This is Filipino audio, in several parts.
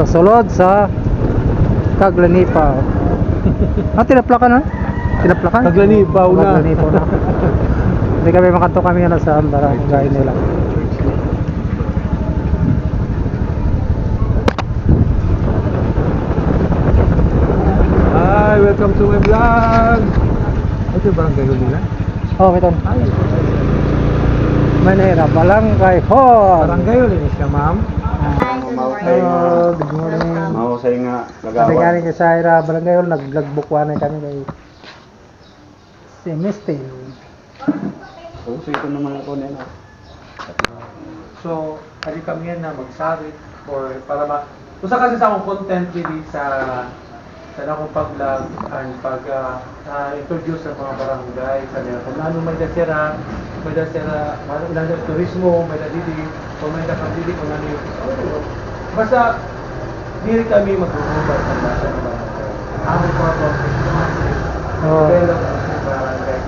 sa sulod sa Kaglanipaw. Tinaplakan na? Tinaplakan? Kaglanipaw na. Kaglanipaw na. Hindi kami makanto kami sa barangay nila. Hi, welcome to my vlog. Ito yung barangay ko nila? Oh, ito. Manera, Barangay Hall. Barangay ulit siya, ma'am. Hello, good morning. Mahusay nga Sabi nagawa. nga rin kay Saira, Barangay Hall, nag-vlog-bukwanan kami kay si Mistin. So ito naman ako nila. So, ali kami yan na magsarit or para usa kasi sa akong content really sa akong pag-vlog and introduce sa mga barangay sa nila kung ano may dasira, ilang turismo, may dadidi, o may nakabili kung ano yung basta dili kami mag-ubay sa mga barangay. Aming mga Oh. develop ang barangay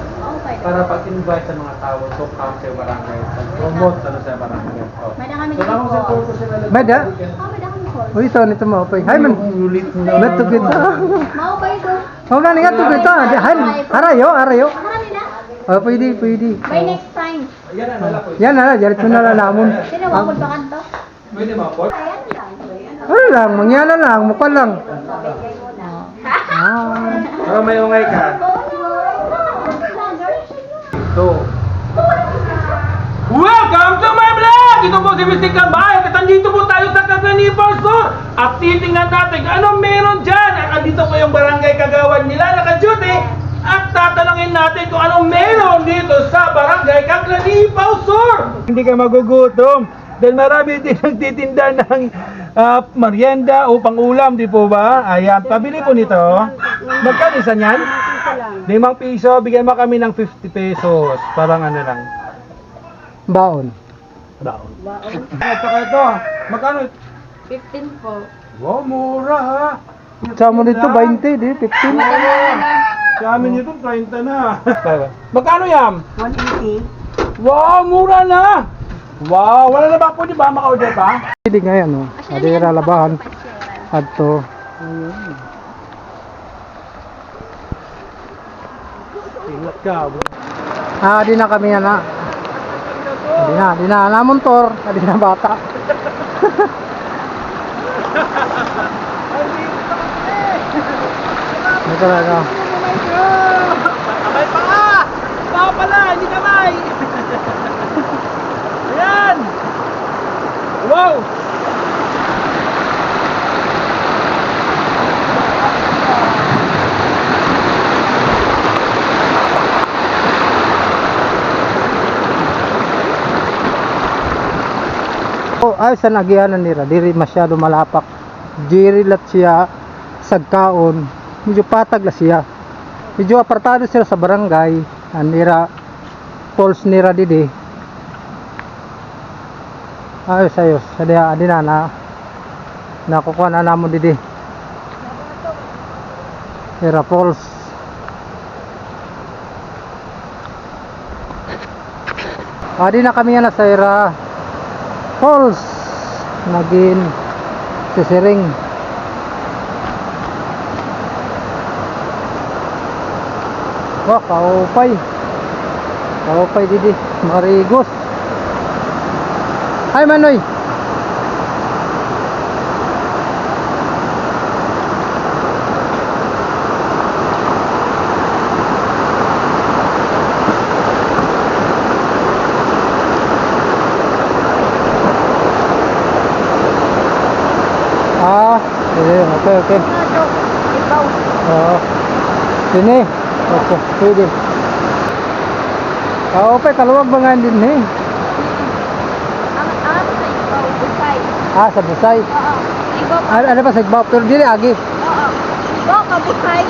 para pag-invite sa mga tao to come sa barangay, promote sa barangay. Oh. May kami So, ako sa purpose nila. Meda? Oh, may kami call. Oh, ito mo, okay. Hi, man. Meto kita. Mau pa ito. Oh, gani nga to kita. Hi, arayo. Ano nila? Oh, pwede. By next time. Yan ang nala po. Yan na, diretso na lang namon. Sino wapod pa kanto? Pwede ma-port? Ayan lang. Ano lang, mangyala lang, mukha lang. Para may ungay ka. Ito. Welcome to my vlog! Ito po si Mr. Kabayan at andito po tayo sa Kaglanipaw Sur at titingnan natin anong meron dyan. At andito po yung barangay kagawad nila naka-duty at tatanungin natin kung anong meron dito sa barangay Kaglanipaw Sur. Hindi ka magugutom dahil marami din nagtitinda ng merienda o pang-ulam, di po ba? Ayan, pabili po nito. Magkano isa niyan? 5 piso, bigyan mo kami ng 50 pesos. Parang ano lang. Baon. Baon. At saka ito, magkano? 15 po. Wow, mura ha. Sa mo dito, 20, di, 15. Sa amin ito, 30 na. Magkano yan? 180. Wow, mura na. Wow, wala na ba po, di ba? Maka-order pa? Pwede nga yan, oh. Adira labahan. Adto. Ingat ka. Di na kami yan, ha. Di na. Namontor. Di na bata. Ito na, no. Kamay pa nga! Tao pala, hindi kamay! Ayan! Wow! Ay sa nagianan nila, diri masyado malapak. Diri lat siya sagkaon. Medyo patag la siya. Medyo apartado sila sa barangay. Nira falls nira didi. Ayos. Sadya adina na nakukuha na namon didi. Nira falls. Adi na kami na sa Ira Falls naging sisiring. Wah, kaupay didi marigos. Hi Manoy. Okay. Ikaw. Sini. Okay, pwede. Okay, kaluwag ba nga din eh? Ang sa ikaw, busay. Sa Busay. Oo. Ikaw pa. Ano pa sa Igbaw? Pero dili agi. Oo. Ikaw ka busay.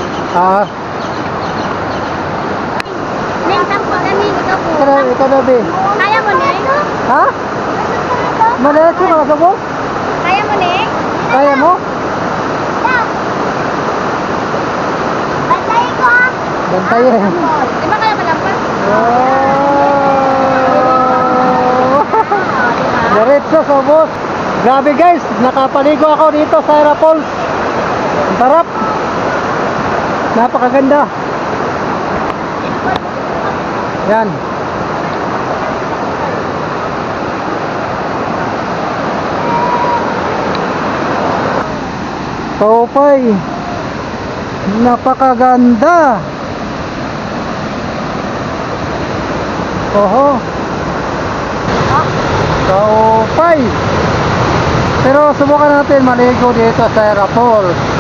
Nintang po kami, ikaw po. Ikaw na be. Kaya mo ne? Ha? Madalas mo ka mo? Kaya mo ne? Kaya mo? Bantay ko ah. Bantay eh. Di ba kaya malampas? Diretso sa bus. Grabe guys, nakapaligo ako dito sa Era Falls. Ang sarap. Napakaganda. Yan. Taupay. Napakaganda. Oho. Taupay. Pero subukan natin maligo dito sa Era Falls.